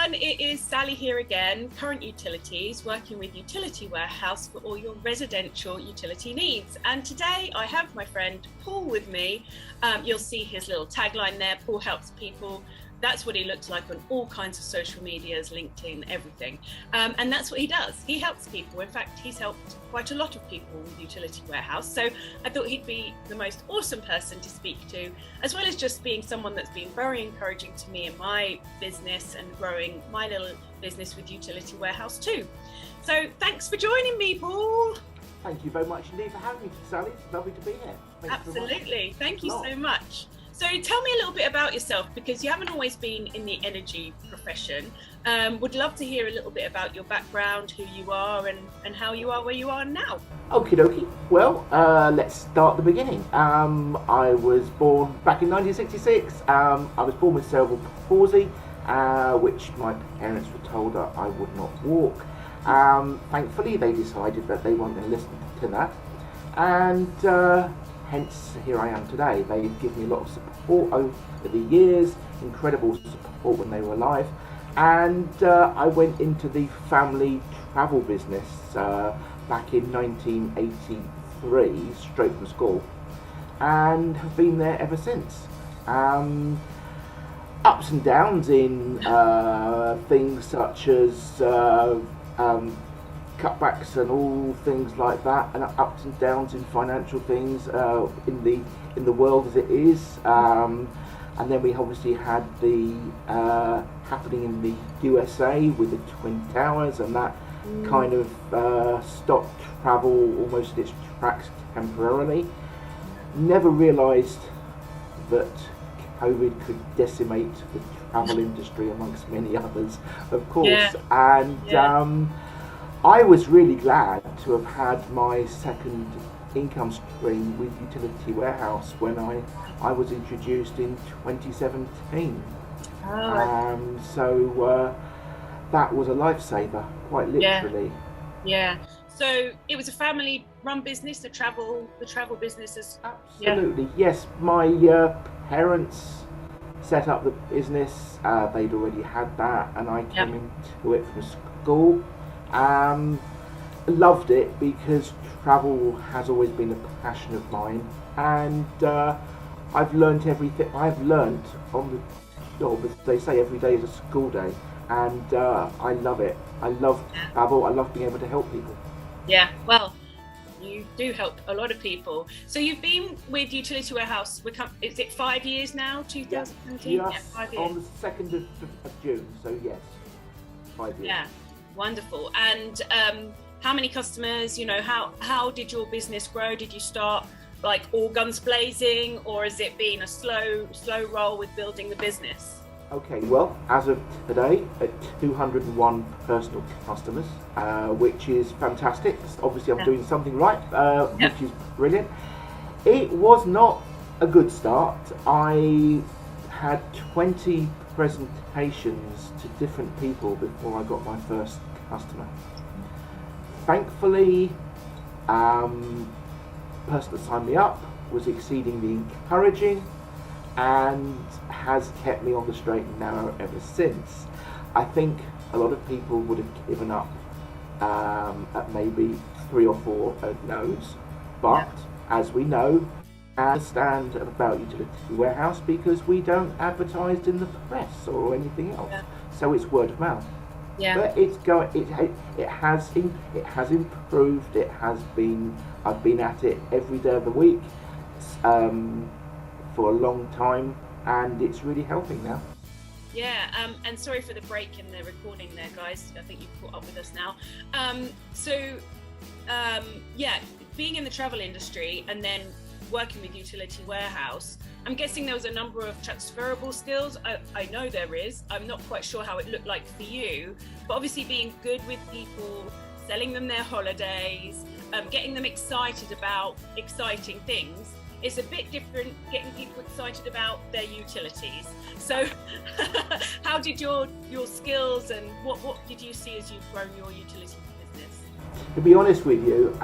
everyone, it is Sally here again, Current Utilities, working with Utility Warehouse for all your residential utility needs. And today I have my friend Paul with me. You'll see his little tagline there, Paul helps people. That's what he looks like on all kinds of social medias, LinkedIn, everything. And that's what he does. He helps people. In fact, he's helped quite a lot of people with Utility Warehouse. So I thought he'd be the most awesome person to speak to, as well as just being someone that's been very encouraging to me in my business and growing my little business with Utility Warehouse too. So thanks for joining me, Paul. Thank you very much indeed for having me, Sally. It's lovely to be here. Absolutely. Thank you so much. So tell me a little bit about yourself, because you haven't always been in the energy profession. Would love to hear a little bit about your background, who you are, and how you are where you are now. Okie dokie. Well, let's start at the beginning. I was born back in 1966. I was born with cerebral palsy, which my parents were told that I would not walk. Thankfully, they decided that they weren't going to listen to that. And hence, here I am today. They've given me a lot of support over the years, incredible support when they were alive. And I went into the family travel business back in 1983, straight from school, and have been there ever since. Ups and downs in things such as cutbacks and all things like that, and ups and downs in financial things in the world as it is, and then we obviously had the happening in the USA with the Twin Towers, and that kind of stopped travel almost in its tracks temporarily. Never realised that COVID could decimate the travel industry amongst many others, of course. I was really glad to have had my second income stream with Utility Warehouse when I was introduced in 2017. So that was a lifesaver, quite literally. Yeah. So it was a family-run business, the travel businesses. Absolutely, yes. My parents set up the business. They'd already had that, and I came into it from school. Loved it because travel has always been a passion of mine, and I've learnt everything I've learnt on the job. As they say, every day is a school day, and I love it. I love travel. I love being able to help people. Yeah, well, you do help a lot of people. So you've been with Utility Warehouse, is it 5 years now, 2017? Yeah, 5 years. On the 2nd of June, so yes, 5 years. Yeah. Wonderful. And how many customers, how did your business grow? Did you start like all guns blazing, or has it been a slow roll with building the business? Okay, well, as of today, at 201 personal customers, which is fantastic. Obviously, I'm doing something right, which is brilliant. It was not a good start. I had 20 presentations to different people before I got my first customer. Thankfully, the person that signed me up was exceedingly encouraging and has kept me on the straight and narrow ever since. I think a lot of people would have given up at maybe 3 or 4 no's, but as we know, I understand about Utility Warehouse because we don't advertise in the press or anything else, so it's word of mouth. But it has improved. It has been. I've been at it every day of the week for a long time, and it's really helping now. And sorry for the break in the recording there, guys. I think you've caught up with us now. Being in the travel industry and then working with Utility Warehouse, I'm guessing there was a number of transferable skills. I know there is. I'm not quite sure how it looked like for you, but obviously being good with people, selling them their holidays, getting them excited about exciting things. It's a bit different getting people excited about their utilities. So how did your skills and what did you see as you've grown your utility business? To be honest with you,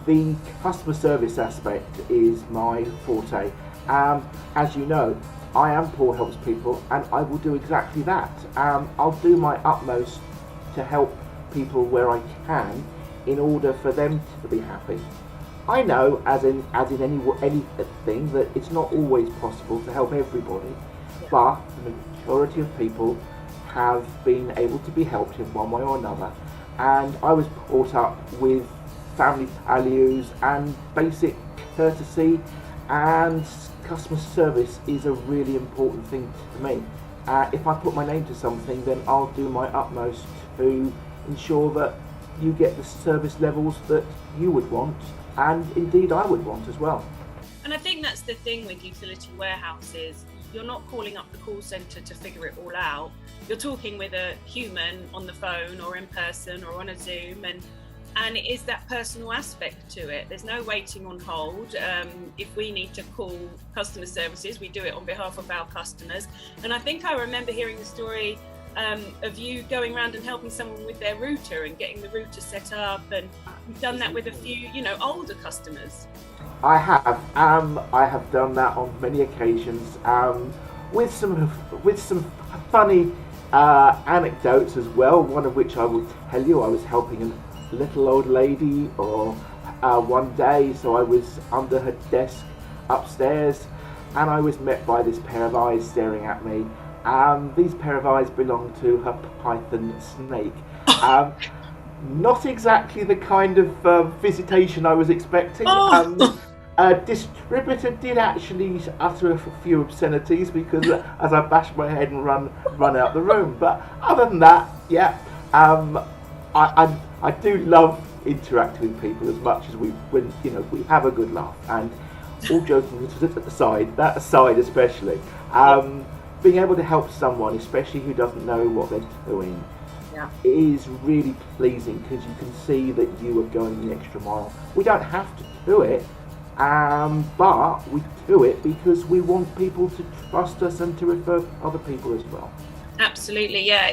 the customer service aspect is my forte. As you know, I am Paul Helps People, and I will do exactly that. I'll do my utmost to help people where I can in order for them to be happy. I know, as in anything, that it's not always possible to help everybody, but the majority of people have been able to be helped in one way or another. And I was brought up with family values and basic courtesy, and customer service is a really important thing to me. If I put my name to something, then I'll do my utmost to ensure that you get the service levels that you would want, and indeed I would want as well. And I think that's the thing with utility warehouses. You're not calling up the call centre to figure it all out. You're talking with a human on the phone or in person or on a Zoom, and it is that personal aspect to it. There's no waiting on hold. If we need to call customer services, we do it on behalf of our customers. And I think I remember hearing the story of you going around and helping someone with their router and getting the router set up, and you've done that with a few, older customers. I have done that on many occasions, with some funny anecdotes as well. One of which I will tell you. I was helping a little old lady, or one day, so I was under her desk upstairs, and I was met by this pair of eyes staring at me. These pair of eyes belong to her python snake. Not exactly the kind of visitation I was expecting. Distributor did actually utter a few obscenities because as I bashed my head and run out the room. But other than that, yeah, I do love interacting with people as much as we have a good laugh. And all joking aside, that aside especially, being able to help someone, especially who doesn't know what they're doing, is really pleasing, because you can see that you are going the extra mile. We don't have to do it, but we do it because we want people to trust us and to refer other people as well. Absolutely, yeah.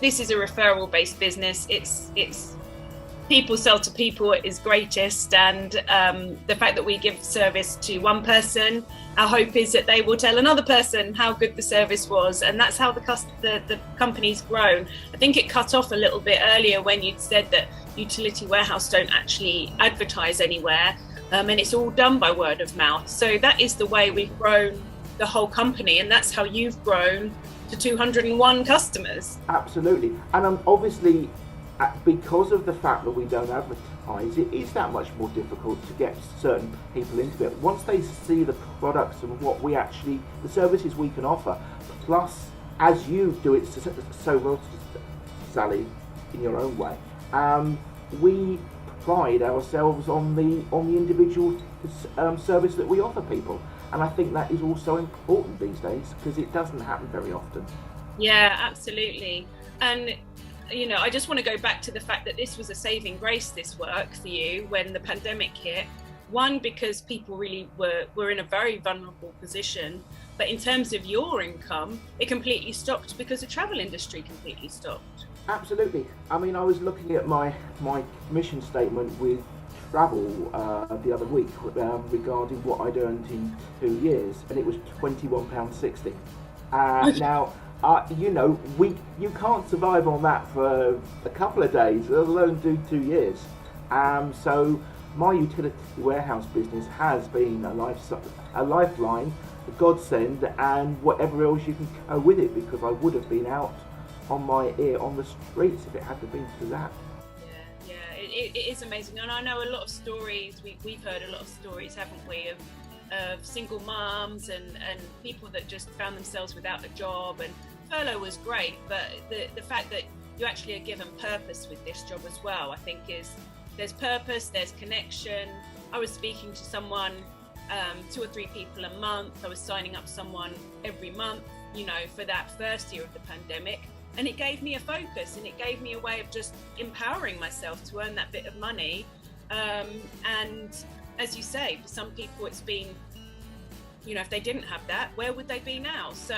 This is a referral-based business. It's people sell to people is greatest, and the fact that we give service to one person, our hope is that they will tell another person how good the service was, and that's how the company's grown. I think it cut off a little bit earlier when you'd said that Utility Warehouse don't actually advertise anywhere, and it's all done by word of mouth. So that is the way we've grown the whole company, and that's how you've grown to 201 customers. Absolutely, and obviously, because of the fact that we don't advertise, it is that much more difficult to get certain people into it. Once they see the products and the services we can offer, plus as you do it so well, Sally, in your own way, we pride ourselves on the individual service that we offer people, and I think that is also important these days because it doesn't happen very often. Yeah, absolutely. And I just want to go back to the fact that this was a saving grace, this work for you, when the pandemic hit. One, because people really were in a very vulnerable position, but in terms of your income, it completely stopped because the travel industry completely stopped. Absolutely. I mean, I was looking at my mission statement with travel the other week regarding what I'd earned in 2 years, and it was £21.60. Now, you can't survive on that for a couple of days, let alone do 2 years. So my utility warehouse business has been a lifeline, a godsend, and whatever else you can go with it, because I would have been out on my ear on the streets if it hadn't been through that. Yeah, it is amazing. And I know a lot of stories, we've heard a lot of stories, haven't we, of single mums and people that just found themselves without a job. And furlough was great, but the fact that you actually are given purpose with this job as well, I think there's purpose, there's connection. I was speaking to someone, 2 or 3 people a month. I was signing up someone every month, for that first year of the pandemic. And it gave me a focus, and it gave me a way of just empowering myself to earn that bit of money. And as you say, for some people it's been, if they didn't have that, where would they be now? So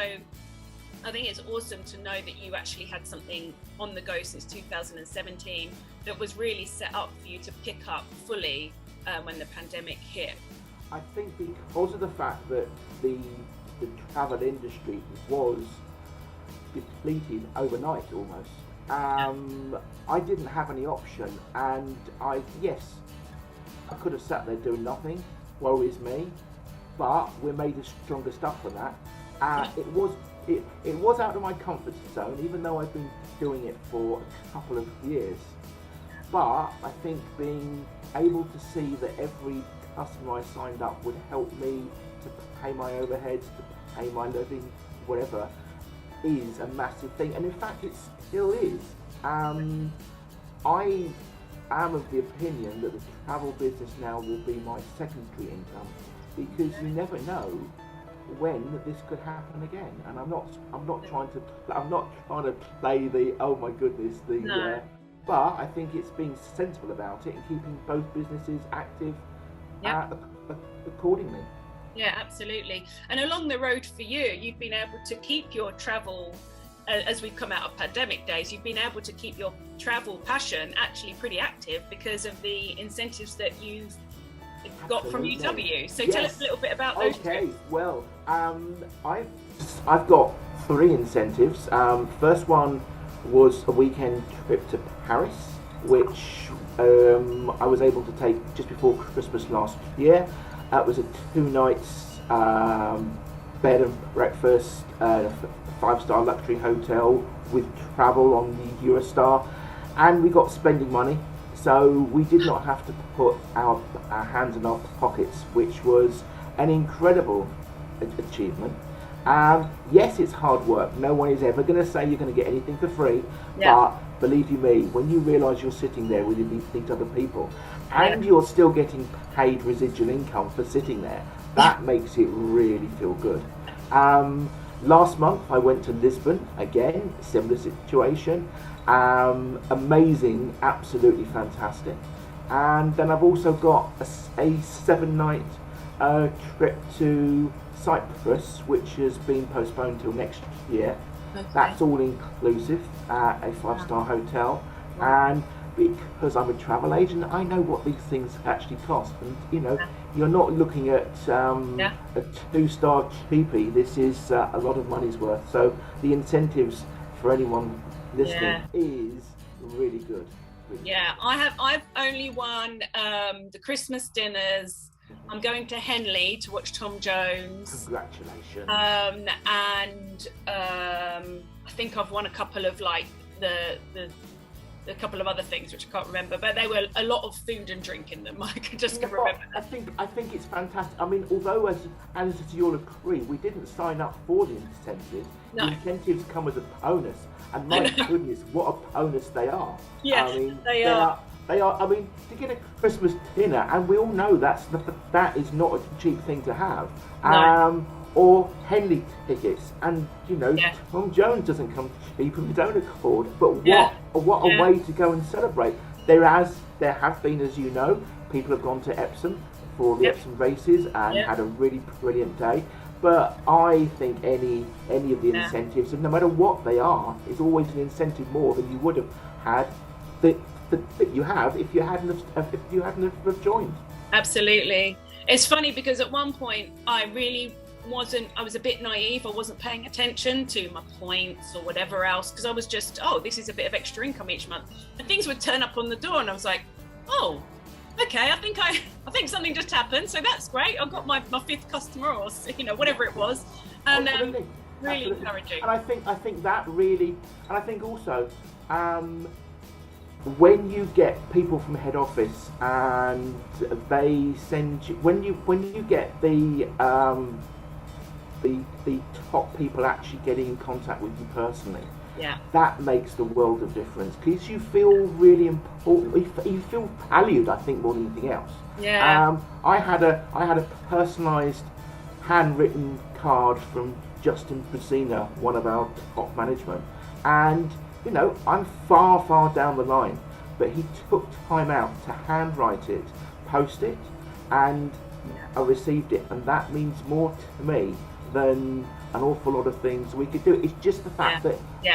I think it's awesome to know that you actually had something on the go since 2017 that was really set up for you to pick up fully when the pandemic hit. I think because of the fact that the travel industry was depleted overnight almost, I didn't have any option, and I could have sat there doing nothing, woe is me, but we're made of stronger stuff than that. It was out of my comfort zone, even though I've been doing it for a couple of years. But I think being able to see that every customer I signed up would help me to pay my overheads, to pay my living, whatever, is a massive thing. And in fact, it still is. I am of the opinion that the travel business now will be my secondary income, because you never know when this could happen again. And I'm not trying to play the oh my goodness but I think it's being sensible about it and keeping both businesses active accordingly. Yeah, absolutely. And along the road for you, you've been able to keep your travel, as we've come out of pandemic days, you've been able to keep your travel passion actually pretty active because of the incentives that you've got from UW. So tell us a little bit about those. Okay, well, I've got 3 incentives. First one was a weekend trip to Paris, which I was able to take just before Christmas last year. It was a 2 nights bed and breakfast, 5-star luxury hotel with travel on the Eurostar, and we got spending money, so we did not have to put our hands in our pockets, which was an incredible achievement. Yes, it's hard work. No one is ever going to say you're going to get anything for free, but believe you me, when you realise you're sitting there with these other people and you're still getting paid residual income for sitting there, that makes it really feel good. Last month I went to Lisbon, again, similar situation, amazing, absolutely fantastic. And then I've also got a 7-night trip to Cyprus, which has been postponed till next year. Okay. That's all inclusive at a 5-star hotel, and because I'm a travel agent, I know what these things actually cost, and you're not looking at a 2-star cheapie. This is a lot of money's worth, so the incentives for anyone listening is really good. I've only won the Christmas dinners. I'm going to Henley to watch Tom Jones. Congratulations. And I think I've won a couple of a couple of other things which I can't remember, but they were a lot of food and drink in them. I can just remember. I think it's fantastic. I mean, although as you'll agree, we didn't sign up for the incentives. No. The incentives come as a bonus, and my goodness, what a bonus they are. Yes, I mean, they are. They are. I mean, to get a Christmas dinner, and we all know that is not a cheap thing to have. No. Or Henley tickets, and Tom Jones doesn't come cheap of his own accord. But what a way to go and celebrate! There have been, as you know, people have gone to Epsom for the Epsom races and had a really brilliant day. But I think any of the incentives, and no matter what they are, is always an incentive more than you would have had that you have if you hadn't have joined. Absolutely. It's funny because at one point I was a bit naive. I wasn't paying attention to my points or whatever else, because I was just, this is a bit of extra income each month, and things would turn up on the door and I was like, okay, I think something just happened, so that's great. I got my 5th customer, or whatever it was, and really encouraging. And I think that really, and I think also when you get people from head office and they send you, when you get the top people actually getting in contact with you personally, that makes the world of difference, because you feel really important. You feel valued, I think, more than anything else. I had a personalised handwritten card from Justin Brasina, one of our top management, and I'm far down the line, but he took time out to handwrite it, post it, and I received it, and that means more to me than an awful lot of things we could do. It's just the fact that they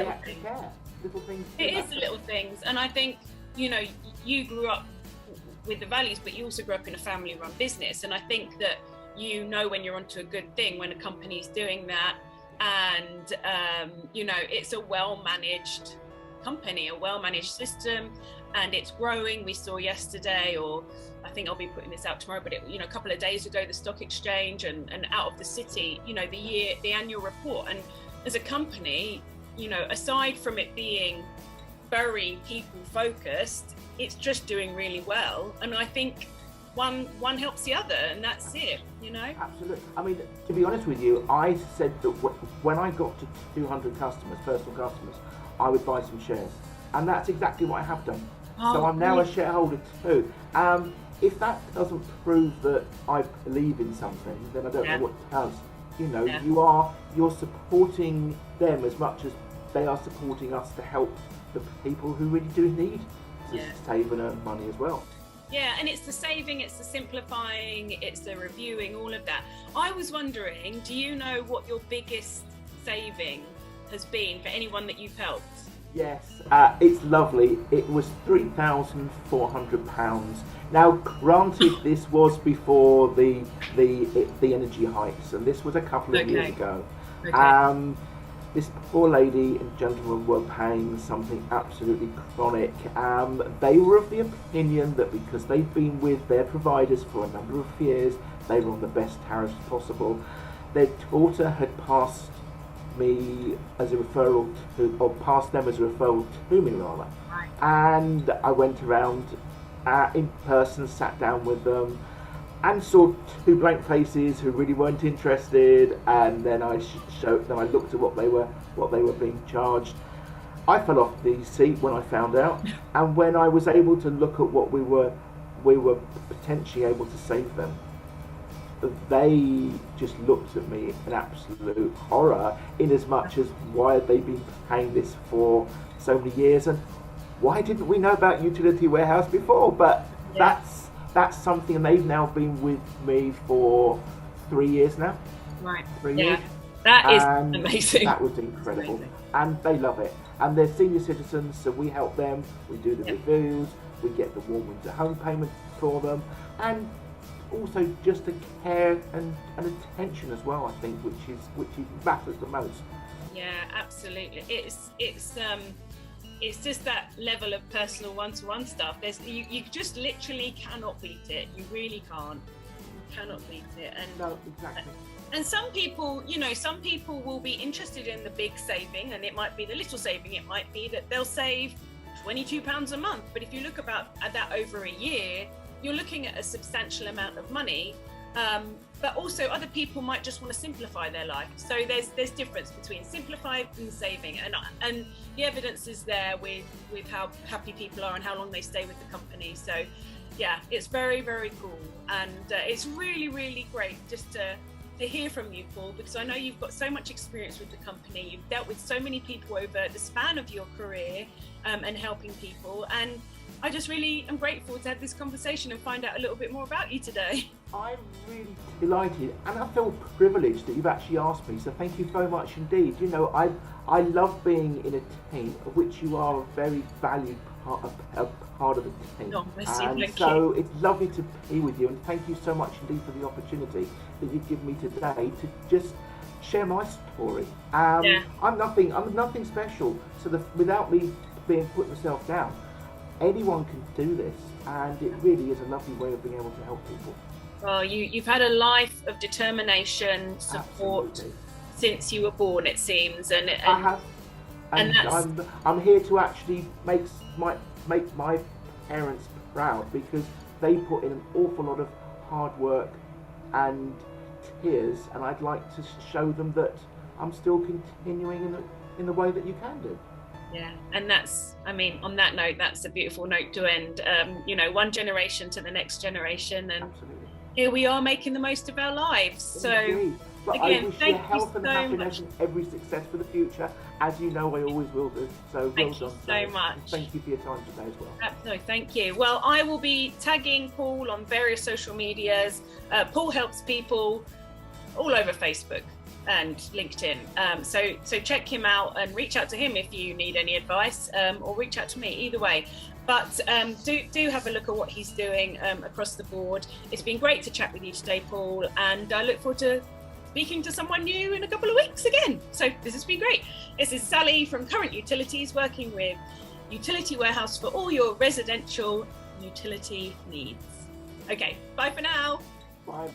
actually care. Little things. It is the little things, and I think you grew up with the values, but you also grew up in a family-run business, and I think that you know when you're onto a good thing when a company's doing that, and you know, it's a well-managed company, a well-managed system, and it's growing. We saw yesterday, or I think I'll be putting this out tomorrow, but you know, a couple of days ago, the stock exchange and Out of the City, you know, the annual report. And as a company, you know, aside from it being very people focused, it's just doing really well. And I think one helps the other, and that's it, you know. Absolutely. I mean, to be honest with you, I said that when I got to 200 customers, personal customers, I would buy some shares, and that's exactly what I have done. So I'm now a shareholder too. If that doesn't prove that I believe in something, then I don't know what does. You know, you're supporting them as much as they are supporting us to help the people who really do need to save and earn money as well. Yeah, and it's the saving, it's the simplifying, it's the reviewing, all of that. I was wondering, do you know what your biggest saving has been for anyone that you've helped? Yes, it's lovely. It was £3,400. Now, granted, this was before the energy hikes, and this was a couple of years ago. Okay. This poor lady and gentleman were paying something absolutely chronic. They were of the opinion that because they'd been with their providers for a number of years, they were on the best tariffs possible. Their daughter had passed me as a referral to, or passed them as a referral to me rather. Right. And I went around in person, sat down with them, and saw two blank faces who really weren't interested. And then I looked at what they were being charged. I fell off the seat when I found out, and when I was able to look at what we were potentially able to save them, they just looked at me in absolute horror, in as much as why had they been paying this for so many years, and why didn't we know about Utility Warehouse before? But that's something, and they've now been with me for 3 years now. Right. 3 years. That is amazing. That was incredible. And they love it. And they're senior citizens, so we help them, we do the reviews, we get the Warm Winter Home payment for them, and also just the care and attention as well, I think, which matters the most. Yeah, absolutely. It's just that level of personal one-to-one stuff. You just literally cannot beat it. You really can't. You cannot beat it. And no, exactly. And some people will be interested in the big saving, and it might be the little saving. It might be that they'll save £22 a month. But if you look at that over a year, you're looking at a substantial amount of money. But also other people might just want to simplify their life. So there's difference between simplifying and saving, and the evidence is there with how happy people are and how long they stay with the company. So yeah, it's very, very cool, and it's really, really great just to hear from you, Paul, because I know you've got so much experience with the company. You've dealt with so many people over the span of your career, and helping people, and I just really am grateful to have this conversation and find out a little bit more about you today. I'm really delighted, and I feel privileged that you've actually asked me, so thank you very much indeed. You know, I love being in a team, of which you are a very valued part of the team. Oh, and so it's lovely to be with you, and thank you so much indeed for the opportunity that you've given me today to just share my story. I'm nothing special, so without me putting myself down, anyone can do this, and it really is a lovely way of being able to help people. Well, you've had a life of determination, support since you were born, it seems, and I have, and I'm here to actually make my parents proud, because they put in an awful lot of hard work and tears, and I'd like to show them that I'm still continuing in the way that you can do. Yeah, and on that note, that's a beautiful note to end. You know, one generation to the next generation, and absolutely. Here we are making the most of our lives. So again, I wish you health and happiness and every success for the future, as you know I always will do. So thank you so much. Thank you for your time today as well. Absolutely, thank you. Well, I will be tagging Paul on various social medias. Paul helps people all over Facebook. and LinkedIn. So check him out and reach out to him if you need any advice, or reach out to me, either way. But do have a look at what he's doing across the board. It's been great to chat with you today, Paul, and I look forward to speaking to someone new in a couple of weeks again. So this has been great. This is Sally from Current Utilities, working with Utility Warehouse for all your residential utility needs. Okay, bye for now. Bye.